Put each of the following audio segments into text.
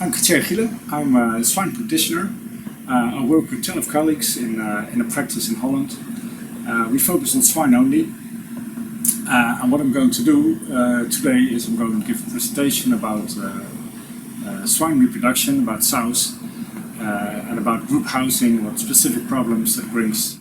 I'm Gielen. I'm a swine practitioner. I work with 12 colleagues in a practice in Holland. We focus on swine only. And what I'm going to do today is I'm going to give a presentation about swine reproduction, about sows, and about group housing, what specific problems that brings.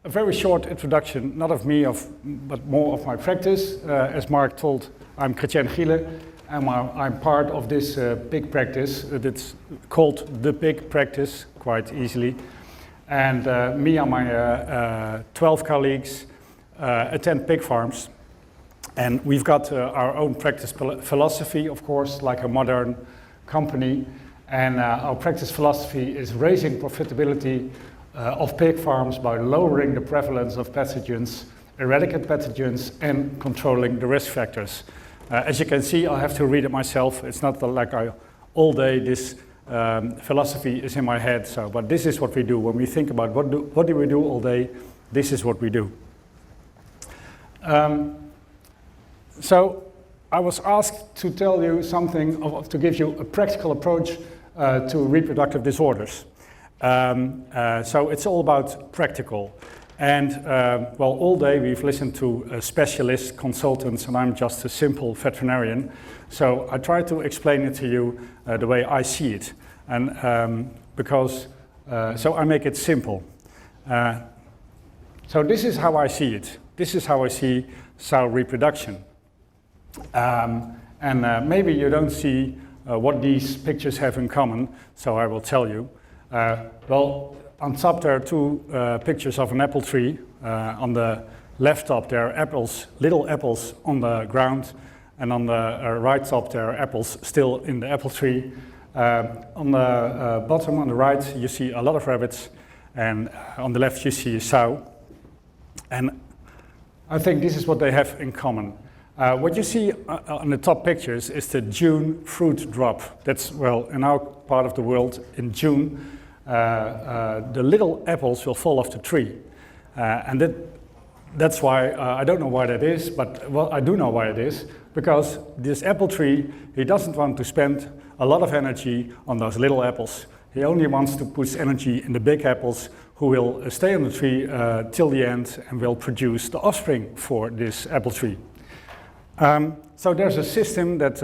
A very short introduction, not of me, but more of my practice. As Mark told, I'm Gielen. I'm part of this big practice. It's called the big practice, quite easily. And me and my 12 colleagues attend pig farms. And we've got our own practice philosophy, of course, like a modern company. And our practice philosophy is raising profitability of pig farms by lowering the prevalence of pathogens, eradicate pathogens, and controlling the risk factors. As you can see, I have to read it myself. It's not like all day this philosophy is in my head. But this is what we do. When we think about what do we do all day, this is what we do. So I was asked to tell you something, to give you a practical approach to reproductive disorders. So it's all about practical. And well, all day we've listened to specialists, consultants, and I'm just a simple veterinarian. So I try to explain it to you the way I see it. And so I make it simple. So this is how I see it. This is how I see sow reproduction. Maybe you don't see what these pictures have in common, so I will tell you. Well, on top there are two pictures of an apple tree. On the left top there are apples, little apples on the ground, and on the right top there are apples still in the apple tree. On the bottom on the right you see a lot of rabbits, and on the left you see a sow. And I think this is what they have in common. What you see on the top pictures is the June fruit drop. That's, well, in our part of the world, in June, the little apples will fall off the tree. And that's why, I don't know why that is, but well, I do know why it is, because this apple tree, he doesn't want to spend a lot of energy on those little apples. He only wants to put energy in the big apples who will stay on the tree till the end and will produce the offspring for this apple tree. So there's a system that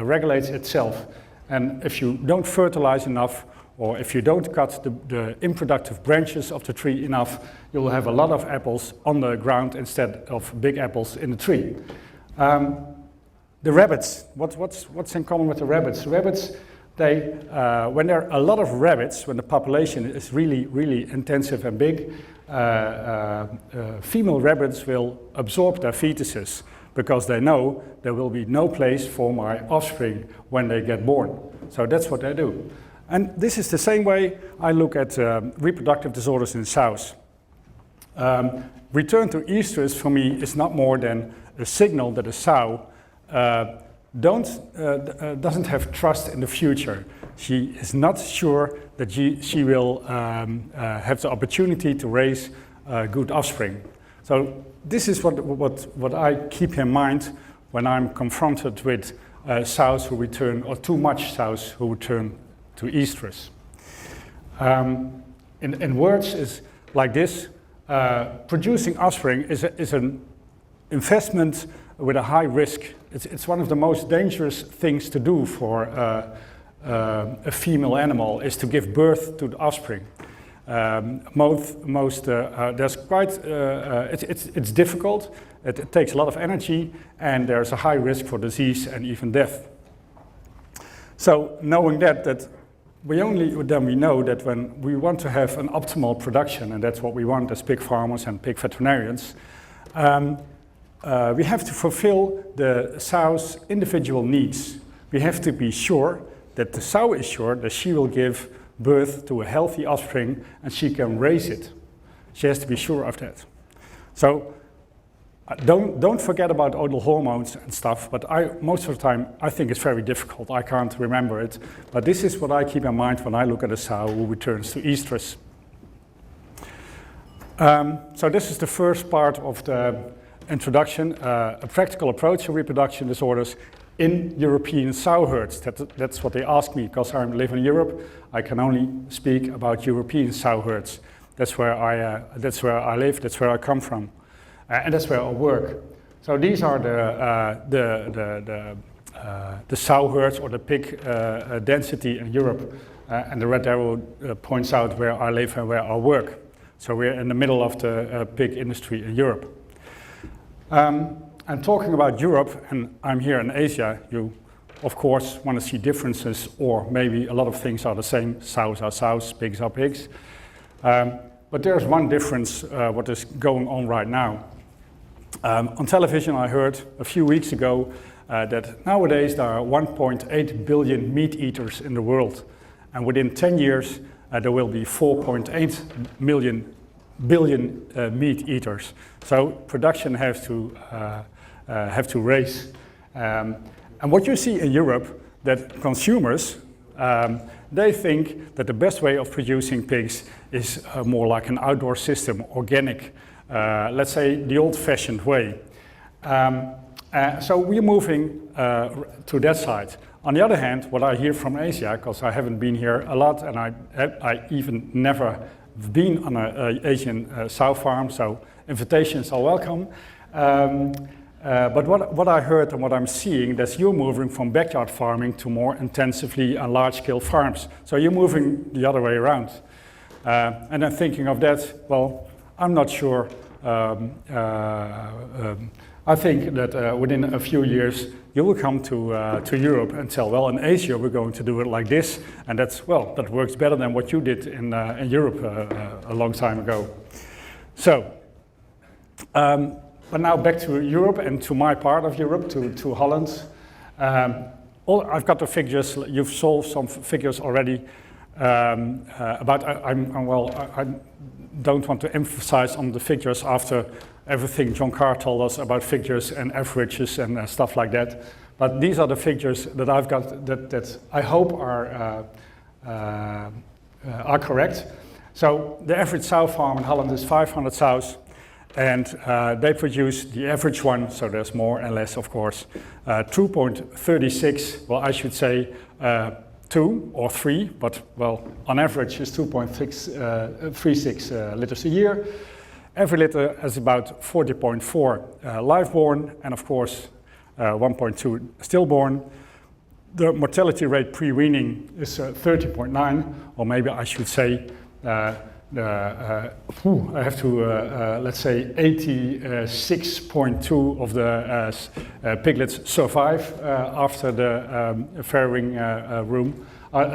regulates itself. And if you don't fertilize enough, or if you don't cut the unproductive branches of the tree enough, you'll have a lot of apples on the ground instead of big apples in the tree. The rabbits, what's in common with the rabbits? Rabbits, when there are a lot of rabbits, when the population is really, really intensive and big, female rabbits will absorb their fetuses because they know there will be no place for my offspring when they get born. So that's what they do. And this is the same way I look at reproductive disorders in sows. Return to estrus for me is not more than a signal that a sow doesn't have trust in the future. She is not sure that she will have the opportunity to raise good offspring. So this is what I keep in mind when I'm confronted with sows who return, or too much sows who return to estrus. In words is like this: producing offspring is an investment with a high risk. It's one of the most dangerous things to do for a female animal, is to give birth to the offspring. There's quite, it's difficult, it takes a lot of energy, and there's a high risk for disease and even death. So knowing that we know that when we want to have an optimal production, and that's what we want as pig farmers and pig veterinarians, we have to fulfill the sow's individual needs. We have to be sure that the sow is sure that she will give birth to a healthy offspring and she can raise it. She has to be sure of that. So don't forget about other hormones and stuff, but most of the time I think it's very difficult. I can't remember it, but this is what I keep in mind when I look at a sow who returns to estrus. So this is the first part of the introduction, a practical approach to reproduction disorders. in European sow herds. That's what they ask me, because I live in Europe. I can only speak about European sow herds. That's where I live. That's where I come from, and that's where I work. So these are the sow herds or the pig density in Europe, and the red arrow points out where I live and where I work. So we're in the middle of the pig industry in Europe. I'm talking about Europe, and I'm here in Asia. You, of course, want to see differences, or maybe a lot of things are the same. Sows are sows, pigs are pigs. But there's one difference, what is going on right now. On television, I heard a few weeks ago that nowadays there are 1.8 billion meat eaters in the world. And within 10 years, there will be 4.8 billion meat eaters. So production have to raise. And what you see in Europe, that consumers, they think that the best way of producing pigs is more like an outdoor system, organic, let's say the old-fashioned way. So we're moving to that side. On the other hand, what I hear from Asia, because I haven't been here a lot, and I even never been on an Asian sow farm, so invitations are welcome. But what I heard and what I'm seeing, that you're moving from backyard farming to more intensively and large-scale farms. So you're moving the other way around. And I'm thinking of that, well, I'm not sure. I think that within a few years, you will come to Europe and tell, well, in Asia, we're going to do it like this. And that's, well, that works better than what you did in Europe a long time ago. So, but now back to Europe and to my part of Europe, to Holland. I've got the figures, you've solved some figures already about, I don't want to emphasize on the figures after everything John Carr told us about figures and averages and stuff like that. But these are the figures that I've got that I hope are correct. So the average sow farm in Holland is 500 sows, and they produce the average one, so there's more and less, of course, 2.36, well, I should say 2 or 3, but well, on average is 2.36 liters a year. Every liter is about 40.4 live-born, and of course 1.2 stillborn. The mortality rate pre-weaning is 30.9, or maybe I should say, I have to, let's say 86.2 of the piglets survive after the farrowing room,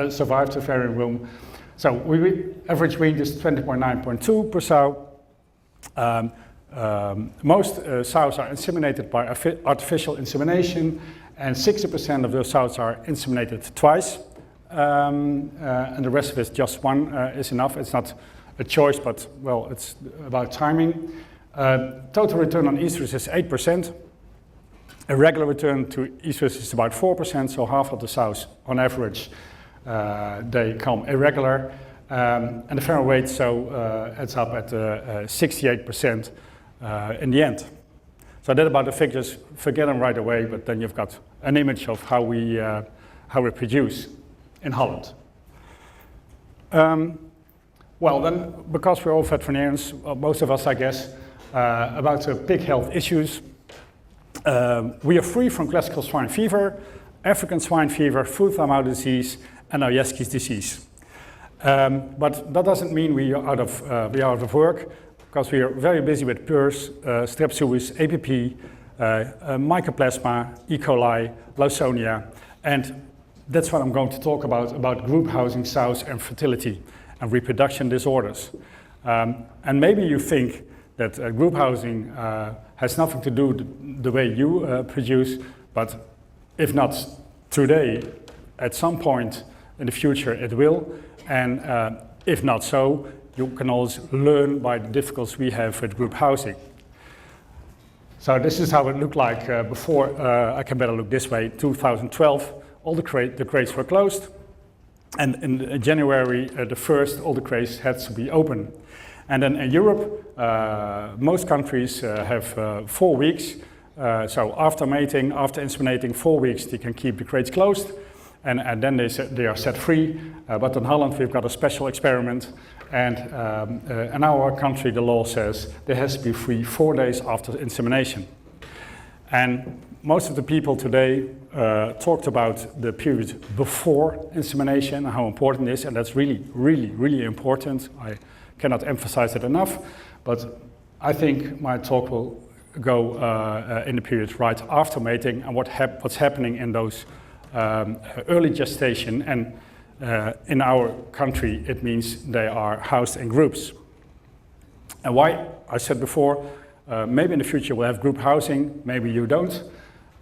survived the farrowing room. So average wean is 20.9.2 per sow. Most sows are inseminated by artificial insemination, and 60% of those sows are inseminated twice, and the rest of it, just one is enough. It's not a choice, but well, it's about timing. Total return on estrus is 8%. A regular return to estrus is about 4%, so half of the sows, on average, they come irregular. And the farrow rate adds up at 68% in the end. So that about the figures, forget them right away, but then you've got an image of how we produce in Holland. Well then, because we're all veterinarians, most of us I guess, about pig health issues, we are free from classical swine fever, African swine fever, foot and mouth disease, and Ojeski's disease. But that doesn't mean we are out of work, because we are very busy with PRRS, strep suis, APP, Mycoplasma, E. coli, Lawsonia, and that's what I'm going to talk about group housing sows and fertility and reproduction disorders. And maybe you think that group housing has nothing to do with the way you produce, but if not today, at some point in the future it will. And if not so, you can always learn by the difficulties we have with group housing. So this is how it looked like before. I can better look this way. 2012, all the crates were closed. And in January the 1st, all the crates had to be open. And then in Europe, most countries have 4 weeks So after mating, after inseminating 4 weeks, they can keep the crates closed, and then they are set free. But in Holland, we've got a special experiment, and in our country, the law says they has to be free 4 days after insemination. And most of the people today talked about the period before insemination and how important it is, and that's really, really, really important. I cannot emphasize it enough, but I think my talk will go in the period right after mating and what's happening in those early gestation, and in our country it means they are housed in groups. And why? I said before, maybe in the future we'll have group housing, maybe you don't.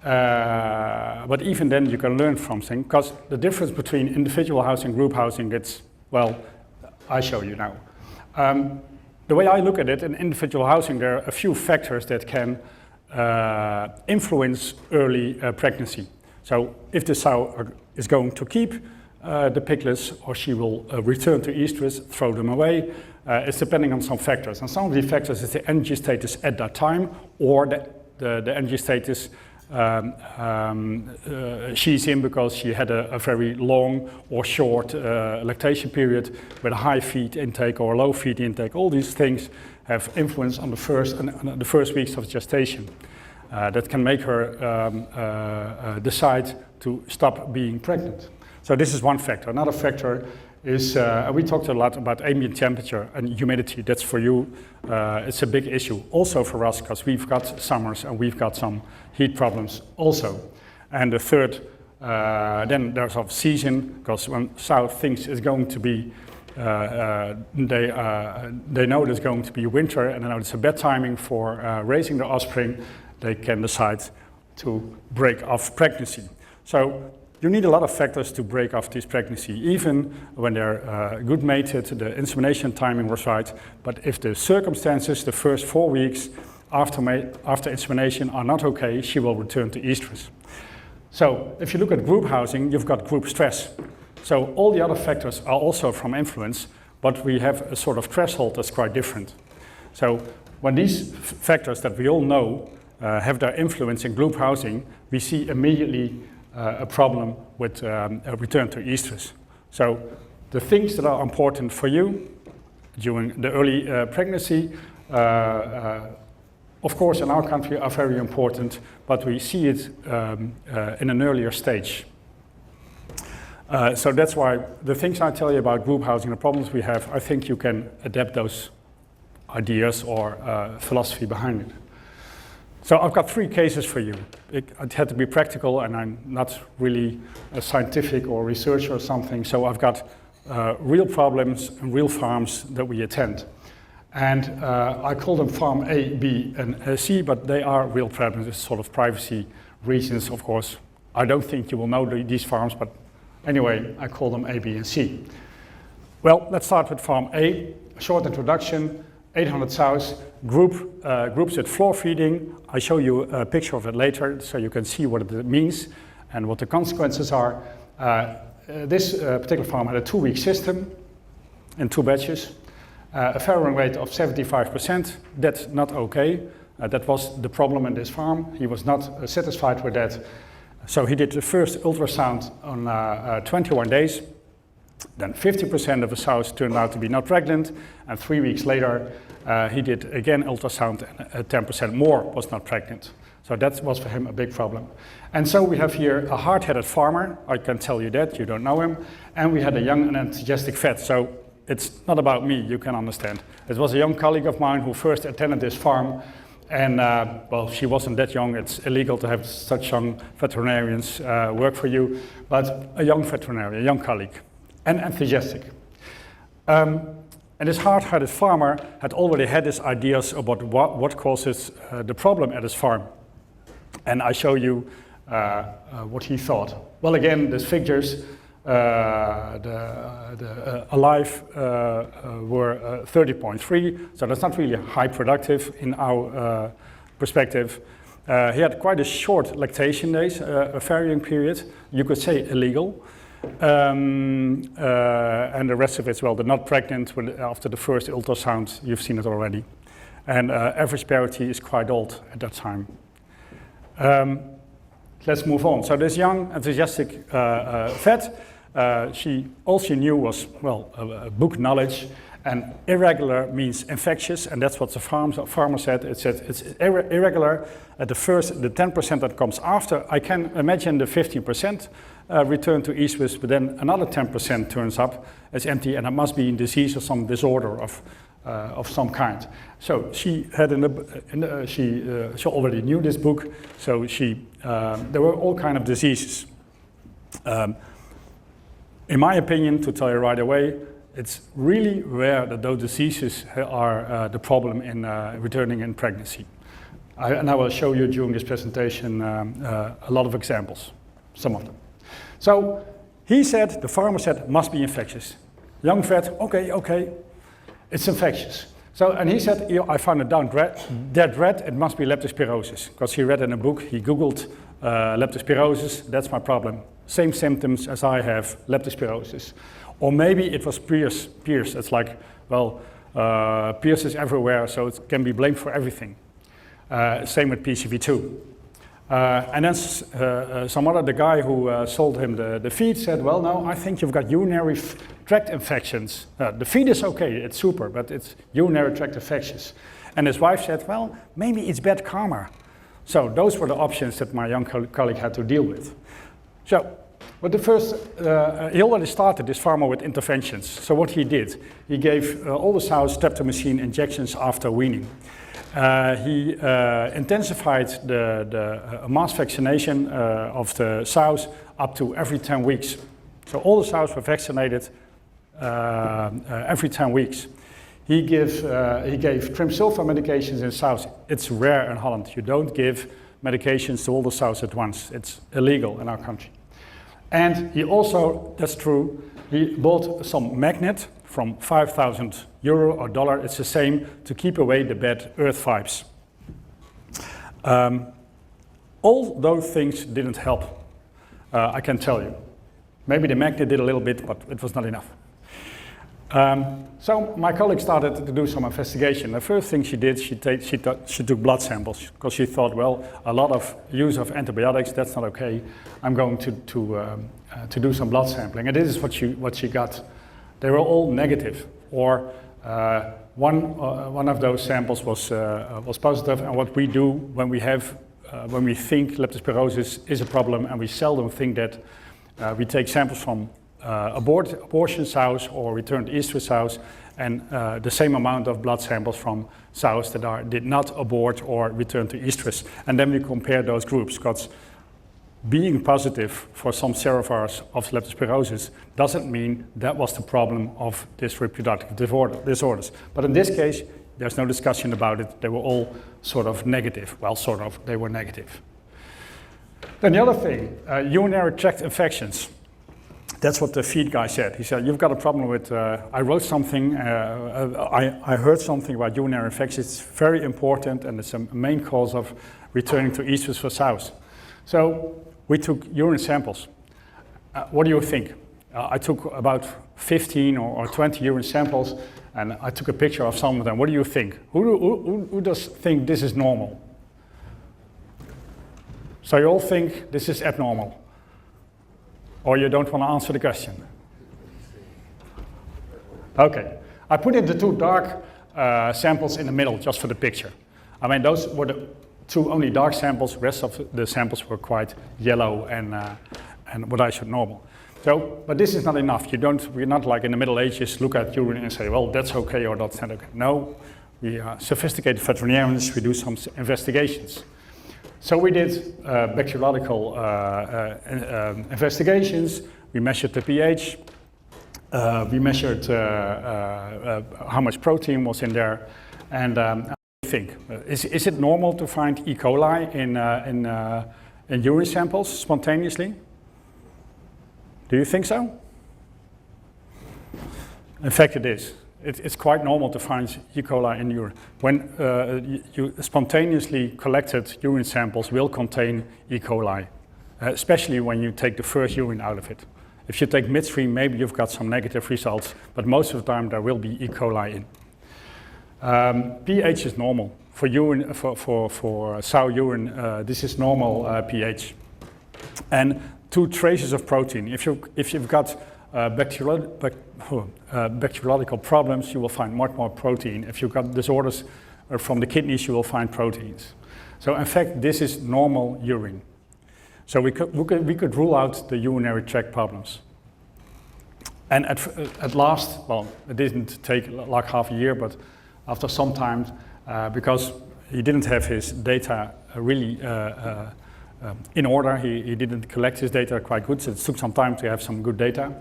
But even then you can learn from things, because the difference between individual housing, group housing, it's, well, I show you now. The way I look at it, in individual housing, there are a few factors that can influence early pregnancy. So if the sow is going to keep the piglets, or she will return to estrus, throw them away, it's depending on some factors. And some of the factors is the energy status at that time, or the energy status she's in because she had a very long or short lactation period with a high feed intake or low feed intake. All these things have influence on the first weeks of gestation. That can make her decide to stop being pregnant. So this is one factor. Another factor is, we talked a lot about ambient temperature and humidity. That's for you, it's a big issue. Also for us, because we've got summers and we've got some heat problems also. And the third, then there's of season, because when sow thinks it's going to be, they know there's going to be winter, and they know it's a bad timing for raising their offspring, they can decide to break off pregnancy. So you need a lot of factors to break off this pregnancy, even when they're good mated, the insemination timing was right, but if the circumstances, the first 4 weeks after insemination are not okay, she will return to estrus. So if you look at group housing, you've got group stress. So all the other factors are also from influence, but we have a sort of threshold that's quite different. So when these factors that we all know have their influence in group housing, we see immediately a problem with a return to estrus. So the things that are important for you during the early pregnancy, of course in our country are very important, but we see it in an earlier stage. So that's why the things I tell you about group housing, the problems we have, I think you can adapt those ideas or philosophy behind it. So I've got 3 cases for you. It had to be practical, and I'm not really a scientific or researcher or something, so I've got real problems and real farms that we attend. And I call them farm A, B, and C, but they are real problems. It's sort of privacy reasons, of course. I don't think you will know these farms, but anyway, I call them A, B, and C. Well, let's start with farm A. Short introduction, 800 sows, groups with floor feeding. I show you a picture of it later, so you can see what it means and what the consequences are. This particular farm had a 2-week system in 2 batches. A farrowing rate of 75%, that's not okay. That was the problem in this farm. He was not satisfied with that. So he did the first ultrasound on 21 days. Then 50% of the sows turned out to be not pregnant, and 3 weeks later he did again ultrasound, and 10% more was not pregnant. So that was for him a big problem. And so we have here a hard-headed farmer, I can tell you that, you don't know him, and we had a young and enthusiastic vet. So it's not about me, you can understand. It was a young colleague of mine who first attended this farm, and well, she wasn't that young. It's illegal to have such young veterinarians work for you, but a young veterinarian, a young colleague, and enthusiastic. And this hard-headed farmer had already had his ideas about what causes the problem at his farm. And I show you what he thought. Well, again, these figures, alive were 30.3, so that's not really high productive in our perspective. He had quite a short lactation days, a varying period, you could say illegal. And the rest of it, well, they're not pregnant after the first ultrasound, you've seen it already. And average parity is quite old at that time. Let's move on. So this young, enthusiastic vet, all she knew was, well, book knowledge, and irregular means infectious, and that's what the farmer said. It said it's irregular at the 10% that comes after. I can imagine the 50% return to estrus, but then another 10% turns up as empty, and it must be in disease or some disorder of some kind. So she had she already knew this book. So there were all kind of diseases. In my opinion, to tell you right away, it's really rare that those diseases are the problem in returning in pregnancy. And I will show you during this presentation a lot of examples, some of them. So the farmer said, it must be infectious. Young vet, okay, it's infectious. So, and he said, I found a dead rat, it must be leptospirosis. Because he read in a book, he Googled leptospirosis, that's my problem. Same symptoms as I have, leptospirosis. Or maybe it was Pierce. It's like, well, Pierce is everywhere, so it can be blamed for everything. Same with PCV2. And then the guy who sold him the feed said, well, no, I think you've got urinary tract infections. The feed is okay, it's super, but it's urinary tract infections. And his wife said, well, maybe it's bad karma. So those were the options that my young colleague had to deal with. So, but he already started this farmer with interventions. So what he did, he gave all the sows streptomycin injections after weaning. He intensified the mass vaccination of the sows up to every 10 weeks. So all the sows were vaccinated every 10 weeks. He gave trimsulfa medications in sows. It's rare in Holland. You don't give medications to all the sows at once. It's illegal in our country. And he also, that's true, he bought some magnet from €5,000 or dollar, it's the same, to keep away the bad earth vibes. All those things didn't help, I can tell you. Maybe the magnet did a little bit, but it was not enough. So my colleague started to do some investigation. The first thing she did, she took blood samples, because she thought, well, a lot of use of antibiotics, that's not okay. I'm going to do some blood sampling. And this is what she got. They were all negative, or one of those samples was positive. And what we do when we think leptospirosis is a problem, and we seldom think that, we take samples from abortion sows or returned estrus sows, and the same amount of blood samples from sows that did not abort or return to estrus, and then we compare those groups. Because being positive for some serovars of leptospirosis doesn't mean that was the problem of this reproductive disorders. But in this case, there's no discussion about it. They were all sort of negative. Well, sort of, they were negative. Then the other thing, urinary tract infections. That's what the feed guy said. He said, you've got a problem with, I wrote something, I heard something about urinary infections. It's very important, and it's a main cause of returning to estrus for sows. So we took urine samples. What do you think? I took about 15 or 20 urine samples, and I took a picture of some of them. What do you think? Who does think this is normal? So you all think this is abnormal? Or you don't want to answer the question? Okay, I put in the two dark samples in the middle just for the picture. I mean, those were the two only dark samples. The rest of the samples were quite yellow and what I should normal. So, but this is not enough. We're not like in the Middle Ages, look at urine and say, well, that's okay or that's not okay. No, we are sophisticated veterinarians, we do some investigations. So we did bacteriological investigations. We measured the pH. We measured how much protein was in there. And what do you think? Is it normal to find E. coli in urine samples spontaneously? Do you think so? In fact, it is. It's quite normal to find E. coli in urine. When you spontaneously collected urine samples will contain E. coli, especially when you take the first urine out of it. If you take midstream, maybe you've got some negative results, but most of the time there will be E. coli in. pH is normal for urine, for sow urine, this is normal pH. And 2 traces of protein. If you've got bacteriological problems, you will find much more protein. If you've got disorders from the kidneys, you will find proteins. So in fact, this is normal urine. So we could rule out the urinary tract problems. And at last, well, it didn't take like half a year, but after some time, because he didn't have his data really in order, he didn't collect his data quite good, so it took some time to have some good data.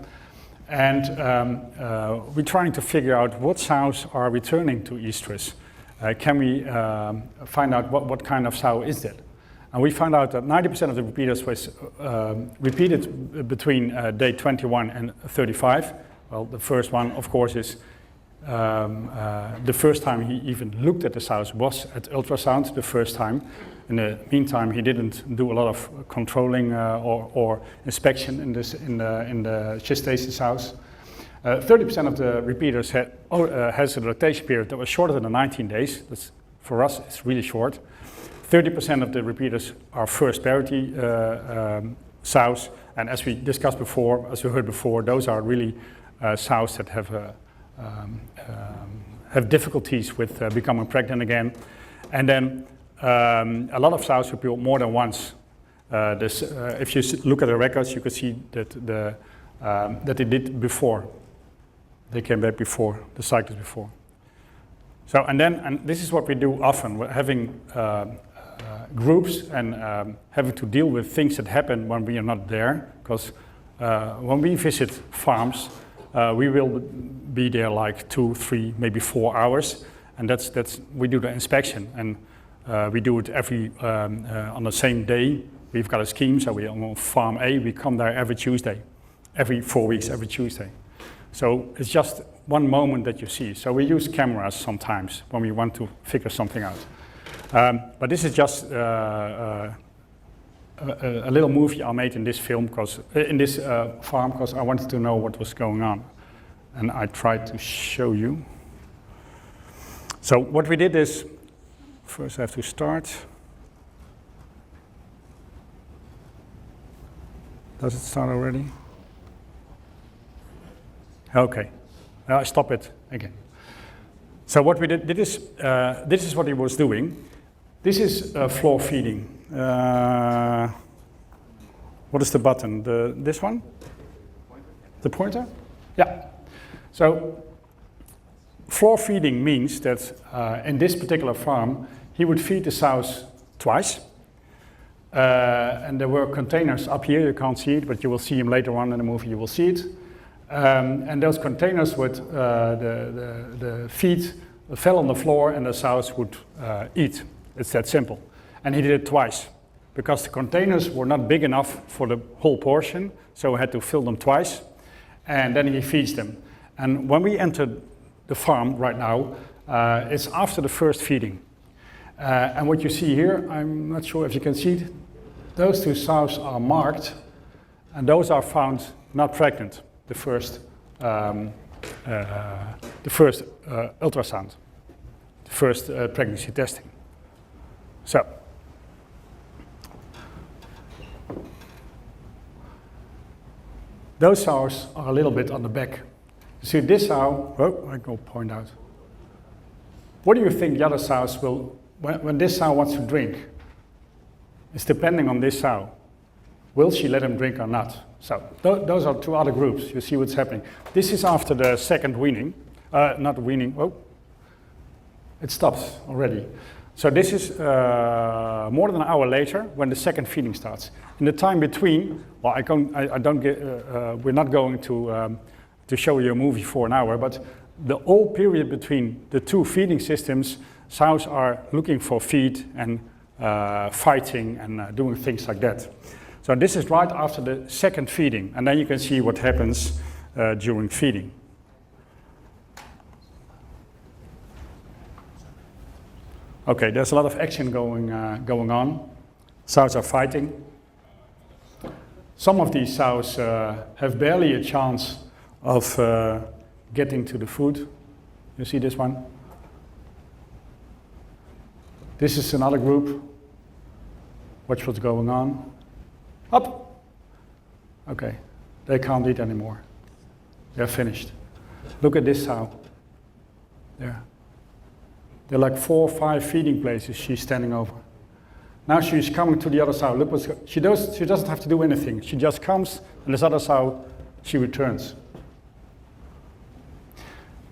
And we're trying to figure out what sows are returning to estrus. Can we find out what kind of sow is that? And we found out that 90% of the repeaters was repeated between day 21 and 35. Well, the first one, of course, is the first time he even looked at the sows was at ultrasound, the first time. In the meantime, he didn't do a lot of controlling or inspection in the gestated sows. 30% of the repeaters has a lactation period that was shorter than the 19 days. That's, for us, it's really short. 30% of the repeaters are first parity sows, and as we discussed before, as we heard before, those are really sows that have difficulties with becoming pregnant again. And then a lot of sows repeat more than once. If you look at the records, you can see that that they did before. They came back before the cycles before. So and this is what we do often. We're having groups and having to deal with things that happen when we are not there. Because when we visit farms, we will be there like 2, 3, maybe 4 hours, and that's we do the inspection, and we do it every on the same day. We've got a scheme, so we on farm A, we come there every Tuesday, every 4 weeks, every Tuesday. So it's just one moment that you see. So we use cameras sometimes when we want to figure something out. But this is just a little movie I made in this film, in this farm, because I wanted to know what was going on. And I tried to show you. So what we did is, first I have to start. Does it start already? Okay, I stop it again. So what we did is, this is what he was doing. This is floor feeding. What is the button? This one? The pointer? Yeah. So floor feeding means that in this particular farm, he would feed the sows twice. And there were containers up here, you can't see it, but you will see them later on in the movie, you will see it. And those containers would, the feed fell on the floor and the sows would eat. It's that simple. And he did it twice, because the containers were not big enough for the whole portion, so he had to fill them twice, and then he feeds them. And when we entered the farm right now, it's after the first feeding. And what you see here, I'm not sure if you can see it, those 2 sows are marked, and those are found not pregnant, the first ultrasound, the first pregnancy testing. So, those sows are a little bit on the back. You see this sow, I go point out. What do you think the other sows will, when this sow wants to drink? It's depending on this sow. Will she let him drink or not? So those are 2 other groups. You see what's happening. This is after the second weaning, not weaning. It stops already. So this is more than an hour later when the second feeding starts. In the time between, well, we're not going to show you a movie for an hour, but the whole period between the 2 feeding systems, sows are looking for feed and fighting and doing things like that. So this is right after the second feeding, and then you can see what happens during feeding. Okay, there's a lot of action going on. Sows are fighting. Some of these sows have barely a chance of getting to the food. You see this one? This is another group. Watch what's going on. Up! Okay, they can't eat anymore. They're finished. Look at this sow. There. There are like 4 or 5 feeding places she's standing over. Now she's coming to the other sow. Look what's she doesn't have to do anything. She just comes, and this other sow, she returns.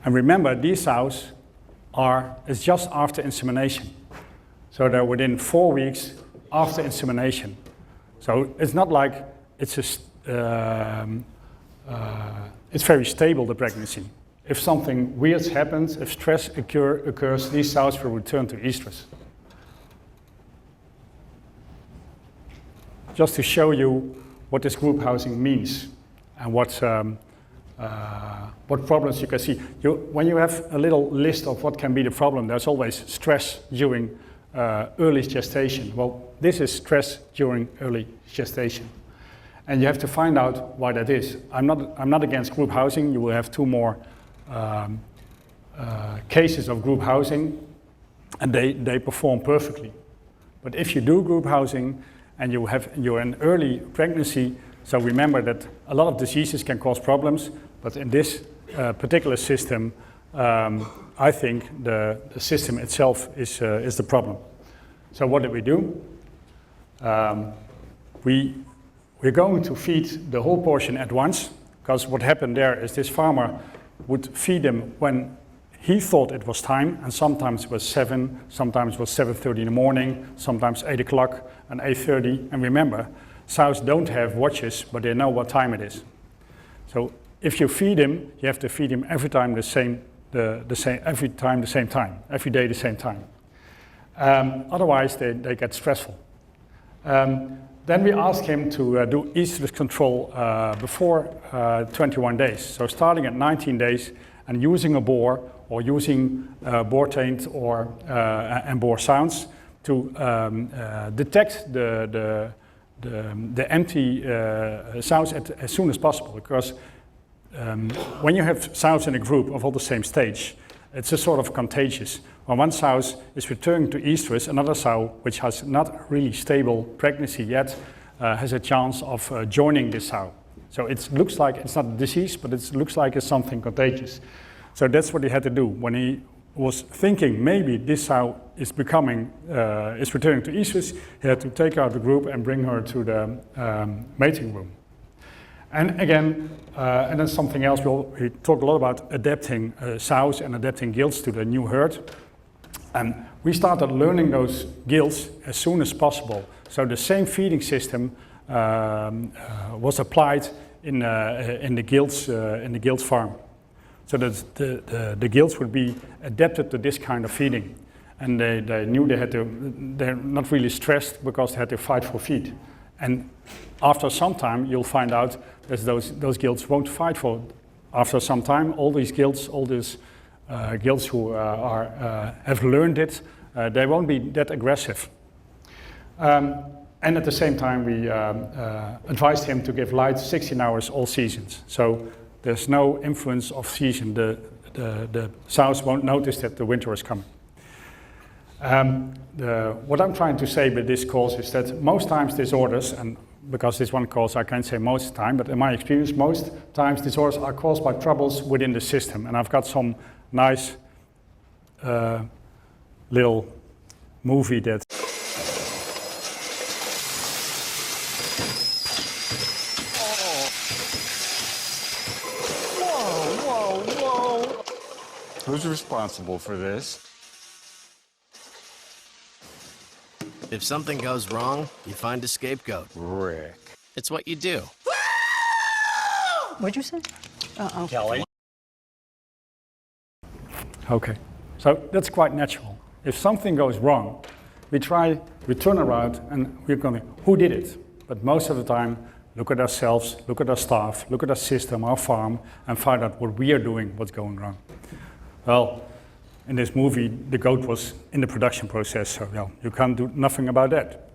And remember, these sows it's just after insemination. So they're within 4 weeks after insemination. So it's not like it's very stable, the pregnancy. If something weird happens, if stress occurs, these sows will return to estrus. Just to show you what this group housing means and what problems you can see. When you have a little list of what can be the problem, there's always stress during early gestation. Well, this is stress during early gestation. And you have to find out why that is. I'm not against group housing. You will have 2 more cases of group housing, and they perform perfectly. But if you do group housing and you're in early pregnancy, so remember that a lot of diseases can cause problems, but in this particular system, I think the system itself is the problem. So what did we do? We're going to feed the whole portion at once, because what happened there is this farmer would feed them when he thought it was time, and sometimes it was 7, sometimes it was 7:30 in the morning, sometimes 8 o'clock and 8:30. And remember, sows don't have watches, but they know what time it is. So if you feed him, you have to feed him every time the same time, every day the same time. Otherwise, they get stressful. Then we asked him to do estrus control before 21 days. So starting at 19 days and using a bore or using bore taint and bore sounds to detect the empty sounds as soon as possible. Because when you have sows in a group of all the same stage, it's a sort of contagious. When one sow is returning to estrus, another sow, which has not really stable pregnancy yet, has a chance of joining this sow. So it looks like it's not a disease, but it looks like it's something contagious. So that's what he had to do. When he was thinking maybe this sow is returning to estrus, he had to take out the group and bring her to the mating room. And again, and then something else, we talked a lot about adapting sows and adapting gilts to the new herd. And we started learning those gilts as soon as possible. So the same feeding system was applied in the gilts farm. So that the gilts would be adapted to this kind of feeding. And they knew they're not really stressed because they had to fight for feed. And after some time, you'll find out that those gilts won't fight for. After some time, all these gilts who have learned it, they won't be that aggressive. And at the same time, we advised him to give light 16 hours all seasons. So there's no influence of season. The sows won't notice that the winter is coming. What I'm trying to say with this course is that most times disorders, and because this one course I can't say most time, but in my experience, most times disorders are caused by troubles within the system. And I've got some nice little movie that Who's responsible for this? If something goes wrong, you find a scapegoat. Rick. It's what you do. What'd you say? Uh-oh. Kelly. Okay, so that's quite natural. If something goes wrong, we turn around and we're going, who did it? But most of the time, look at ourselves, look at our staff, look at our system, our farm, and find out what we are doing, what's going wrong. Well, in this movie, the goat was in the production process, so you can't do nothing about that.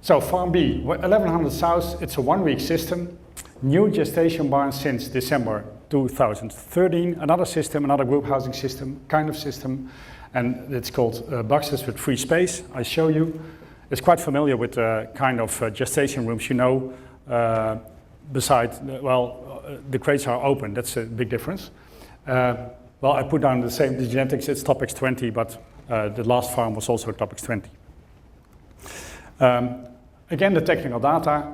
So Farm B, 1,100 sows, it's a 1-week system. New gestation barn since December 2013, another system, another group housing system, kind of system. and it's called boxes with free space. I show you. It's quite familiar with the kind of gestation rooms, you know, besides, the crates are open, that's a big difference. Well, I put down the genetics, it's topics 20, but the last farm was also topics 20. Again, the technical data,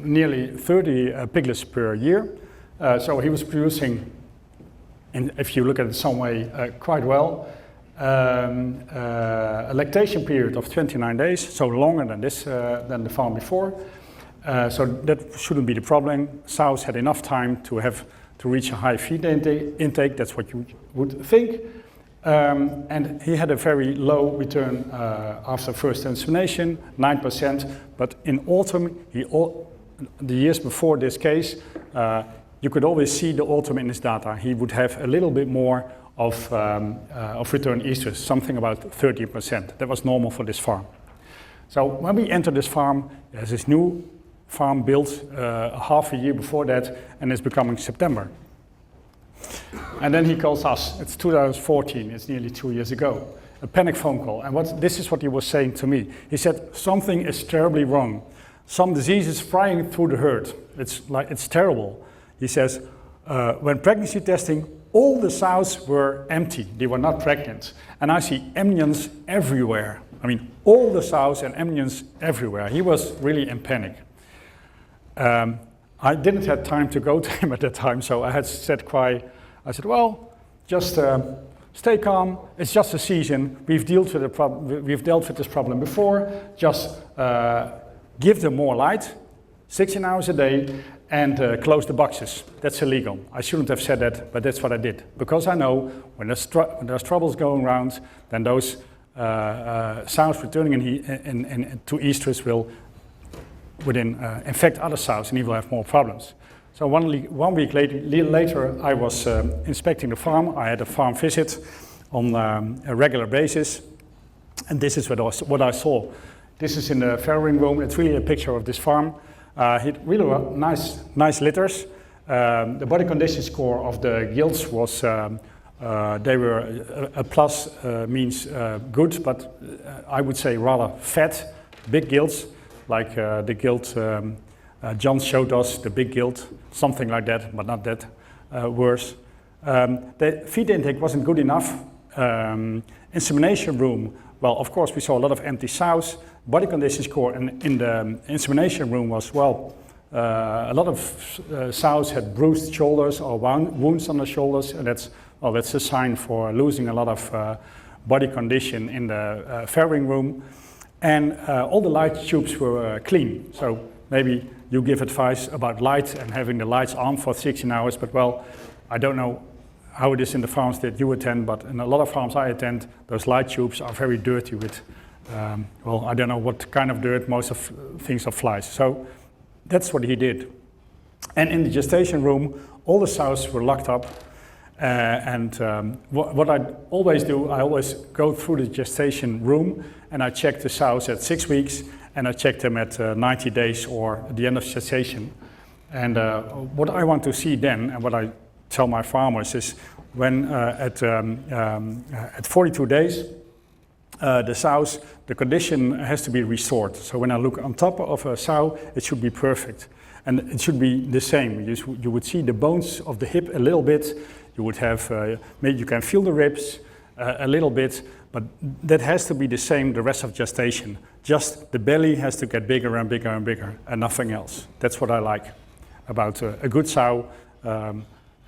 nearly 30 piglets per year. So he was producing, if you look at it some way, quite well. A lactation period of 29 days, so longer than than the farm before. So that shouldn't be the problem. Sows had enough time to reach a high feed intake. That's what you would think. And he had a very low return after first insemination, 9%. But in autumn, the years before this case, you could always see the autumn in his data. He would have a little bit more of return estrus, something about 30%. That was normal for this farm. So when we entered this farm, there's this new farm built half a year before that, and it's becoming September. And then he calls us. It's 2014, it's nearly 2 years ago. A panic phone call, and this is what he was saying to me. He said, something is terribly wrong. Some disease is flying through the herd. It's terrible. He says, when pregnancy testing, all the sows were empty. They were not pregnant. And I see amnions everywhere. I mean, all the sows and amnions everywhere. He was really in panic. I didn't have time to go to him at that time, so I said, well, just stay calm. It's just a season. We've dealt with this problem before. Just give them more light, 16 hours a day, and close the boxes. That's illegal. I shouldn't have said that, but that's what I did. Because I know when there's troubles going around, then those sows returning to estrus will infect other sows, and he will have more problems. So one week later, I was inspecting the farm. I had a farm visit on a regular basis, and this is what I saw. This is in the farrowing room. It's really a picture of this farm. He had really nice litters. The body condition score of the gilts was, they were a plus, means good, but I would say rather fat, big gilts, like the gilt John showed us, the big gilt, something like that, but not that worse. The feed intake wasn't good enough. Insemination room, well, of course, we saw a lot of empty sows. Body condition score in the insemination room was, a lot of sows had bruised shoulders or wounds on the shoulders, and that's a sign for losing a lot of body condition in the farrowing room. And all the light tubes were clean. So maybe you give advice about light and having the lights on for 16 hours, but I don't know how it is in the farms that you attend, but in a lot of farms I attend, those light tubes are very dirty with, I don't know what kind of dirt, most of things are flies. So that's what he did. And in the gestation room, all the sows were locked up. What I always do, I always go through the gestation room and I check the sows at 6 weeks and I check them at 90 days or at the end of gestation. And what I want to see then, and what I tell my farmers is when at 42 days, the sows, the condition has to be restored. So when I look on top of a sow, it should be perfect. And it should be the same. You would see the bones of the hip a little bit. You would have, maybe you can feel the ribs a little bit, but that has to be the same the rest of gestation. Just the belly has to get bigger and bigger and bigger, and nothing else. That's what I like about a good sow.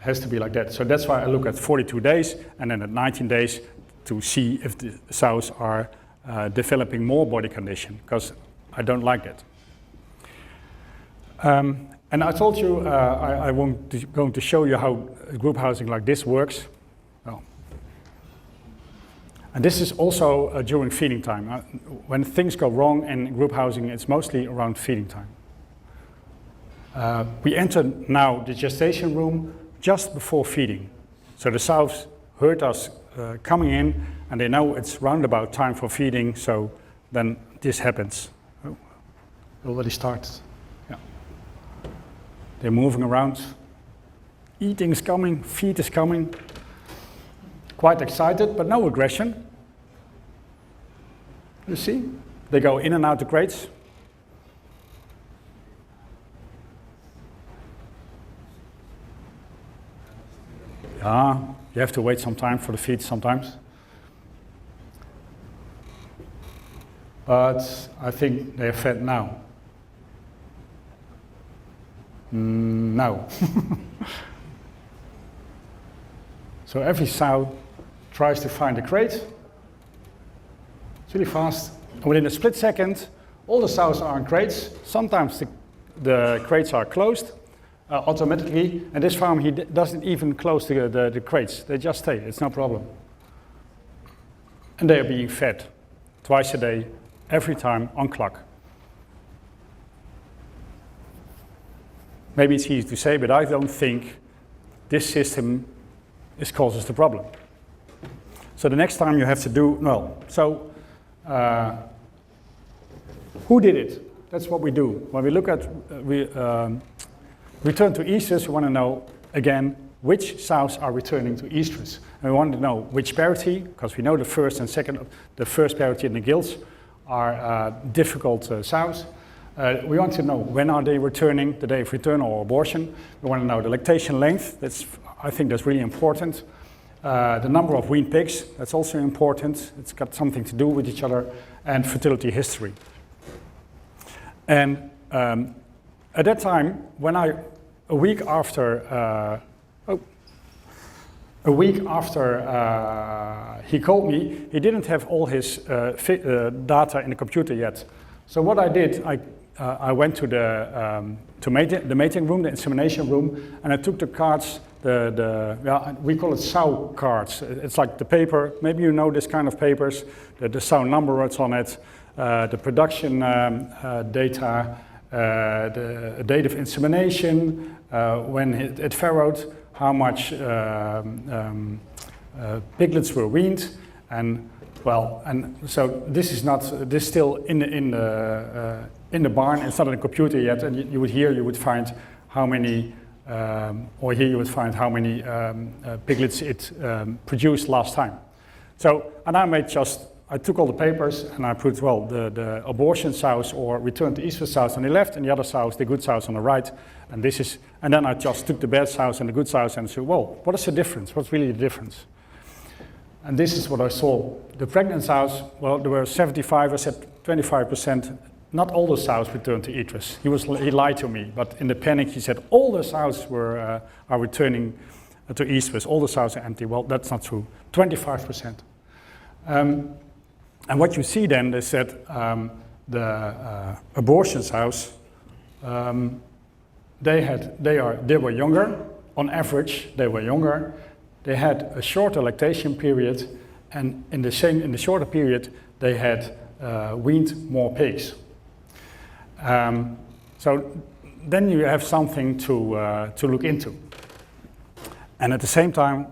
Has to be like that. So that's why I look at 42 days and then at 19 days to see if the sows are developing more body condition, because I don't like that. And I told you I going to show you how group housing like this works. Oh. And this is also during feeding time. When things go wrong in group housing, it's mostly around feeding time. We enter now the gestation room just before feeding. So the sows heard us coming in, and they know it's roundabout time for feeding, so then this happens. Oh, already started. Yeah. They're moving around. eating's coming, feed is coming. Quite excited, but no aggression. You see? They go in and out the crates. Yeah, you have to wait some time for the feed sometimes. But I think they're fed now. No. So every sow tries to find a crate. It's really fast. And within a split second, all the sows are in crates. Sometimes the crates are closed automatically. And this farm, he doesn't even close the crates. They just stay. It's no problem. And they are being fed twice a day, every time on clock. Maybe it's easy to say, but I don't think this system causes the problem. So the next time you have to do, who did it? That's what we do. When we look at, return to estrus, we want to know, again, which sows are returning to estrus. And we want to know which parity, because we know the first and second, the first parity in the gills are difficult sows. We want to know when are they returning, the day of return or abortion. We want to know the lactation length. I think that's really important. The number of weaned pigs, that's also important. It's got something to do with each other. And fertility history. And at that time, when a week after he called me, he didn't have all his data in the computer yet. So what I did, I went to the mating room, the insemination room, and I took the cards, we call it sow cards. It's like the paper, maybe you know this kind of papers, the sow number that's on it, the production data, the date of insemination, when it farrowed, how much piglets were weaned, and so this is still in the barn. It's not in the computer yet, and you would find how many, or here you would find how many piglets it produced last time. So, and I took all the papers and I put, the abortion sows or return to estrus sows on the left, and the other sows, the good sows, on the right. And then I just took the bad sows and the good sows and said, what is the difference? What's really the difference? And this is what I saw. The pregnant sows, there were 75, I said 25%. Not all the sows returned to estrus. He lied to me, but in the panic he said all the sows are returning to estrus. All the sows are empty. Well, that's not true. 25%. And what you see then is that the abortion sows, they were younger. On average, they were younger. They had a shorter lactation period, and in the shorter period, they had weaned more pigs. So then you have something to look into. And at the same time,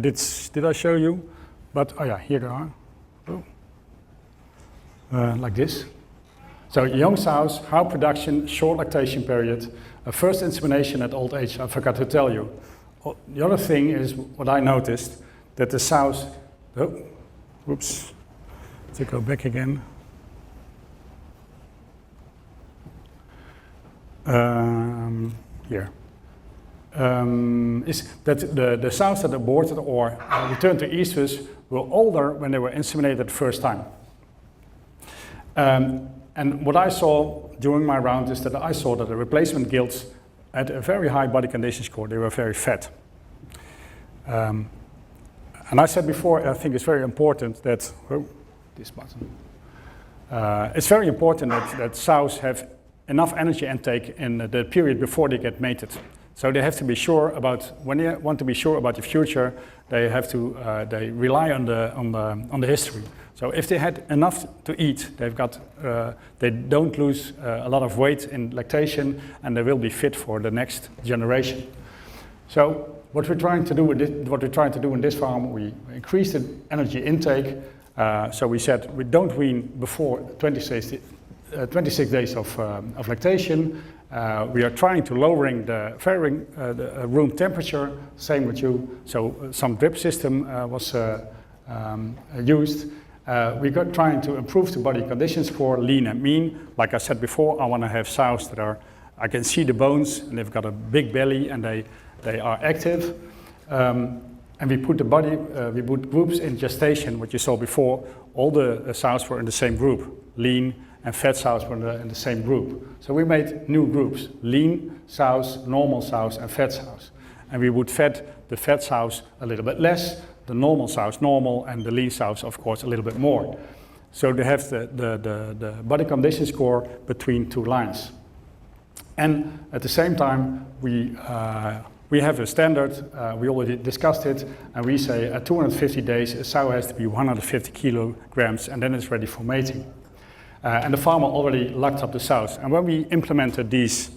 did I show you? But here they are. Like this. So young sows, high production, short lactation period, first insemination at old age. I forgot to tell you. The other thing is what I noticed, that the sows, whoops, to go back again. Here. Is that the sows that aborted or returned to estrus were older when they were inseminated the first time. And what I saw during my round is that I saw that the replacement gilts had a very high body condition score. They were very fat. And I said before, I think it's very important that, this button. It's very important that sows have enough energy intake in the period before they get mated. So they have to be sure about, when they want to be sure about the future, they have to, they rely on the history. So if they had enough to eat, they don't lose a lot of weight in lactation, and they will be fit for the next generation. So what we're trying to do in this farm, we increase the energy intake. So we said we don't wean before 26 26 days of lactation. We are trying to lowering the fairing the room temperature, same with you. So some drip system was used. We got trying to improve the body condition score, lean and mean. Like I said before, I want to have sows that are, I can see the bones and they've got a big belly and they are active. And we put the body, we put groups in gestation, what you saw before. All the sows were in the same group. Lean and fat sows were in the same group. So we made new groups: lean sows, normal sows, and fat sows. And we would fed the fat sows a little bit less, the normal sows normal, and the lean sows, of course, a little bit more. So they have the body condition score between two lines. And at the same time, we have a standard, we already discussed it, and we say at 250 days a sow has to be 150 kilograms and then it's ready for mating. And the farmer already locked up the sows. And when we implemented these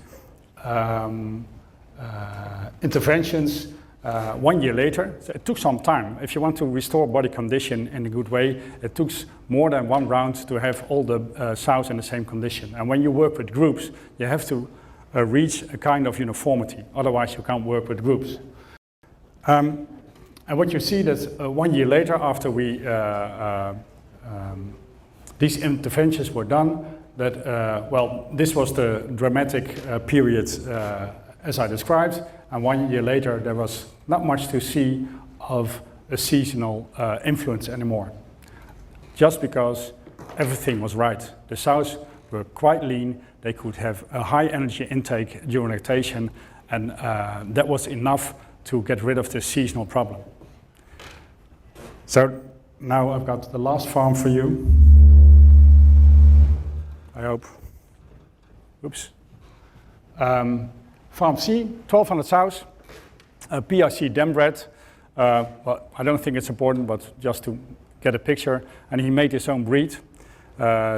interventions 1 year later, so it took some time. If you want to restore body condition in a good way, it took more than one round to have all the sows in the same condition. And when you work with groups, you have to reach a kind of uniformity, otherwise you can't work with groups. And what you see that 1 year later, after we these interventions were done, that well, this was the dramatic period as I described, and 1 year later there was not much to see of a seasonal influence anymore, just because everything was right. The sows were quite lean. They could have a high energy intake during lactation, and that was enough to get rid of the seasonal problem. So now I've got the last farm for you. I hope. Oops. Farm C, 1,200 sows, PRC dam bred. Well, I don't think it's important, but just to get a picture. And he made his own breed.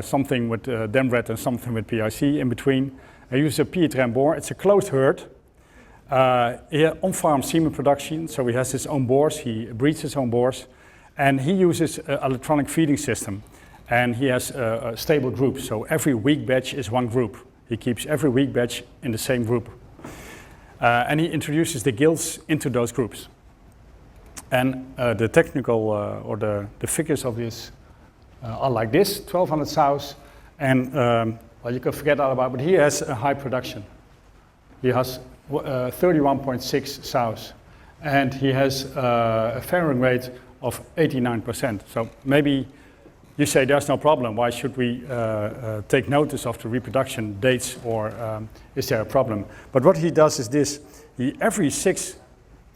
Something with dam bred and something with PIC in between. I use a Pietran boar. It's a closed herd. On-farm semen production, so he has his own boars. He breeds his own boars, and he uses an electronic feeding system. And he has a stable group. So every weak batch is one group. He keeps every weak batch in the same group, and he introduces the gills into those groups. And the technical or the figures of this. Are like this, 1,200 sows, and well, you can forget all about it, but he has a high production. He has 31.6 sows, and he has a fairing rate of 89%. So maybe you say there's no problem, why should we take notice of the reproduction dates, or is there a problem? But what he does is this: every 6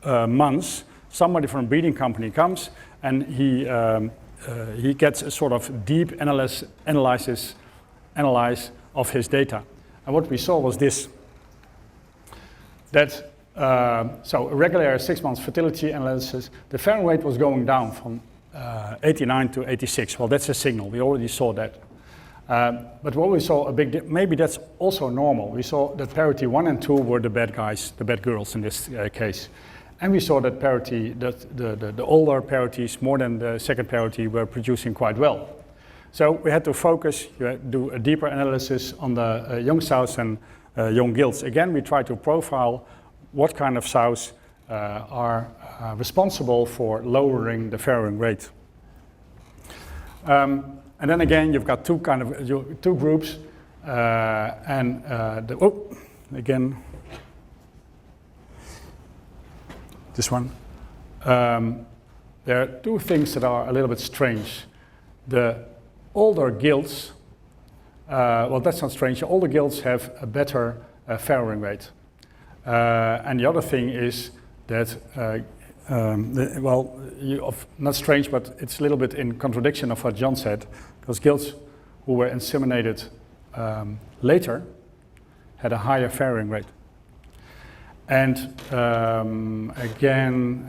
months, somebody from a breeding company comes, and he gets a sort of deep analyze of his data. And what we saw was this, that so a regular 6 months fertility analysis, the fairing rate was going down from 89 to 86. Well, that's a signal, we already saw that. But what we saw, maybe that's also normal. We saw that parity 1 and 2 were the bad guys, the bad girls in this case. And we saw that parity, that the older parities, more than the second parity, were producing quite well. So we had to focus, do a deeper analysis on the young sows and young gills. Again, we try to profile what kind of sows are responsible for lowering the fairing rate. And then again, you've got two groups, again. This one. There are two things that are a little bit strange. The older gills, well, that's not strange. The older gills have a better fairing rate. And the other thing is that, not strange, but it's a little bit in contradiction of what John said, because gills who were inseminated later had a higher fairing rate. And again,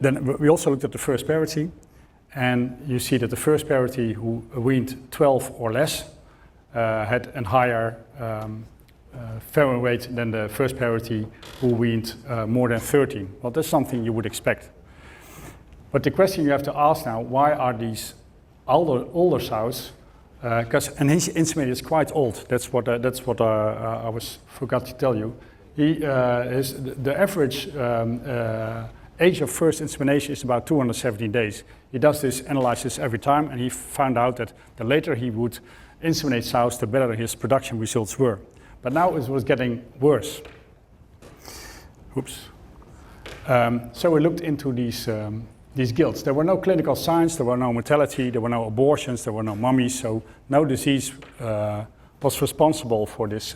then we also looked at the first parity, and you see that the first parity who weaned 12 or less had a higher fairing rate than the first parity who weaned more than 13. Well, that's something you would expect. But the question you have to ask now, why are these older sows because and his inseminator is quite old. That's what I forgot to tell you. The average age of first insemination is about 217 days. He does this analysis every time, and he found out that the later he would inseminate sows, the better his production results were. But now it was getting worse. Oops. So we looked into these gilts. There were no clinical signs, there were no mortality, there were no abortions, there were no mummies, so no disease was responsible for this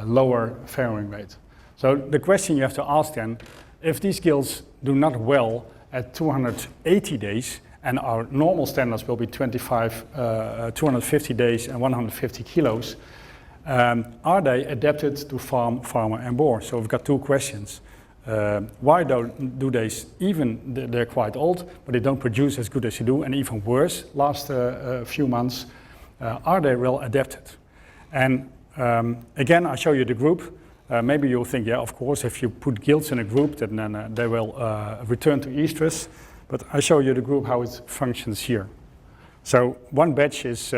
lower farrowing rate. So the question you have to ask then, if these gilts do not well at 280 days, and our normal standards will be 250 days and 150 kilos, are they adapted to farm, farmer and boar? So we've got two questions. Why do they, they're quite old, but they don't produce as good as you do, and even worse, last few months, are they well adapted? And again, I show you the group. Maybe you'll think, yeah, of course, if you put gilts in a group, then they will return to estrus. But I show you the group, how it functions here. So one batch is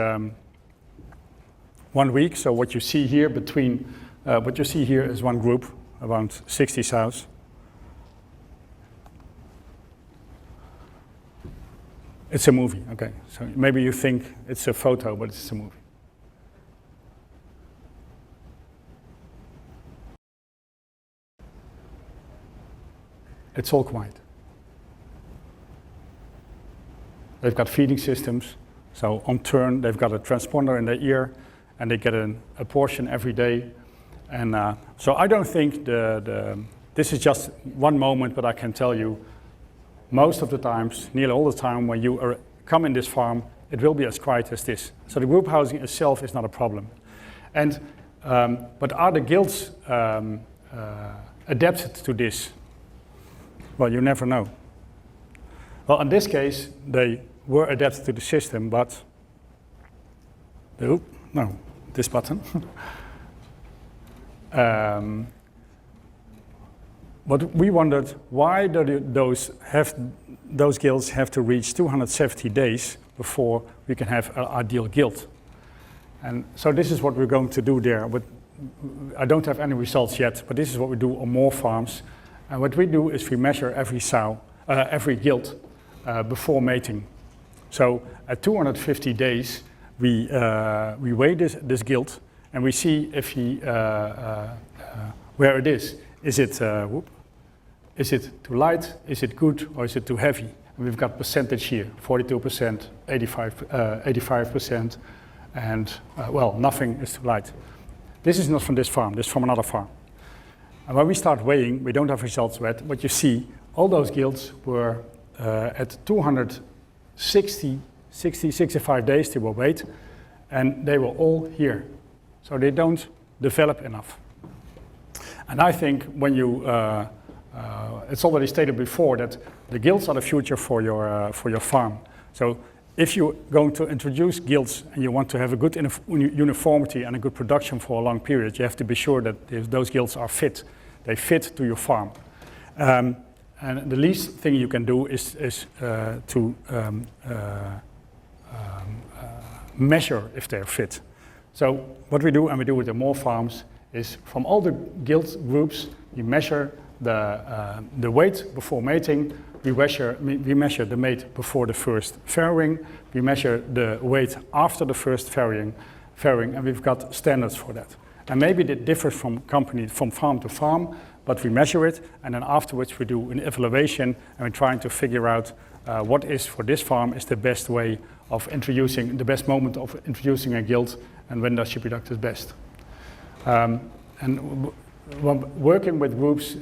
1 week. So what you see here what you see here is one group, around 60 sows. It's a movie, okay. So maybe you think it's a photo, but it's a movie. It's all quiet. They've got feeding systems, so on turn they've got a transponder in their ear, and they get a portion every day. And so I don't think this is just one moment, but I can tell you, most of the times, nearly all the time, when you come in this farm, it will be as quiet as this. So the group housing itself is not a problem. And but are the gilts adapted to this? Well, you never know. Well, in this case, they were adapted to the system, but this button. But we wondered, why do those gilts have to reach 270 days before we can have an ideal gilt? And so this is what we're going to do there. But I don't have any results yet, but this is what we do on more farms. And what we do is we measure every sow, every gilt before mating. So at 250 days, we weigh this gilt, and we see if where it is. Is it too light? Is it good? Or is it too heavy? And we've got percentage here: 42%, 85%, and well, nothing is too light. This is not from this farm. This is from another farm. And when we start weighing, we don't have results yet. What you see, all those gilts were at 65 days they were weighed, and they were all here. So they don't develop enough. And I think when you, it's already stated before that the gilts are the future for your farm. So if you're going to introduce gilts and you want to have a good uniformity and a good production for a long period, you have to be sure that those gilts are fit. They fit to your farm. And the least thing you can do is to measure if they're fit. So what we do, and we do it in more farms, is from all the gilt groups, we measure the weight before mating, we measure the weight before the first farrowing, we measure the weight after the first farrowing, and we've got standards for that. And maybe it differs from farm to farm, but we measure it, and then afterwards we do an evaluation, and we're trying to figure out what is for this farm is the best way of introducing, the best moment of introducing a gilt, and when does she produce best. And working with groups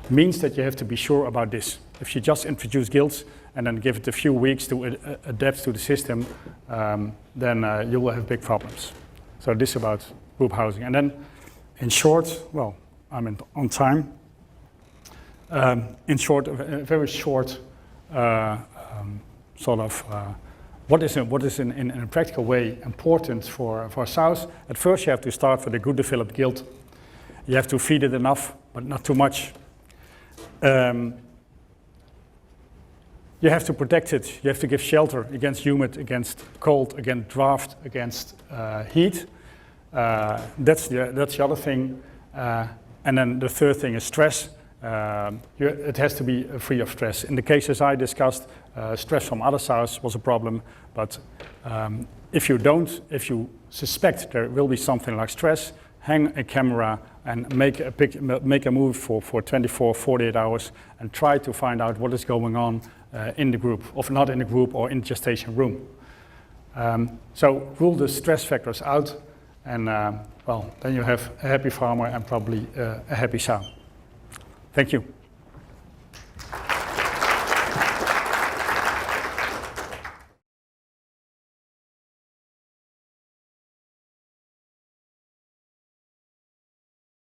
means that you have to be sure about this. If you just introduce gilts and then give it a few weeks to adapt to the system, then you will have big problems. So this is about group housing. And then in short, well, I'm on time. In short, a very short sort of what is in a practical way important for sows. At first you have to start with a good developed gilt. You have to feed it enough, but not too much. You have to protect it. You have to give shelter against humid, against cold, against draft, against heat. That's the other thing. And then the third thing is stress. It has to be free of stress. In the cases I discussed, stress from other sows was a problem, but if you suspect there will be something like stress, hang a camera and make a move for 24, 48 hours and try to find out what is going on in the group, or not in the group or in the gestation room. So rule the stress factors out, and well, then you have a happy farmer and probably a happy sow. Thank you.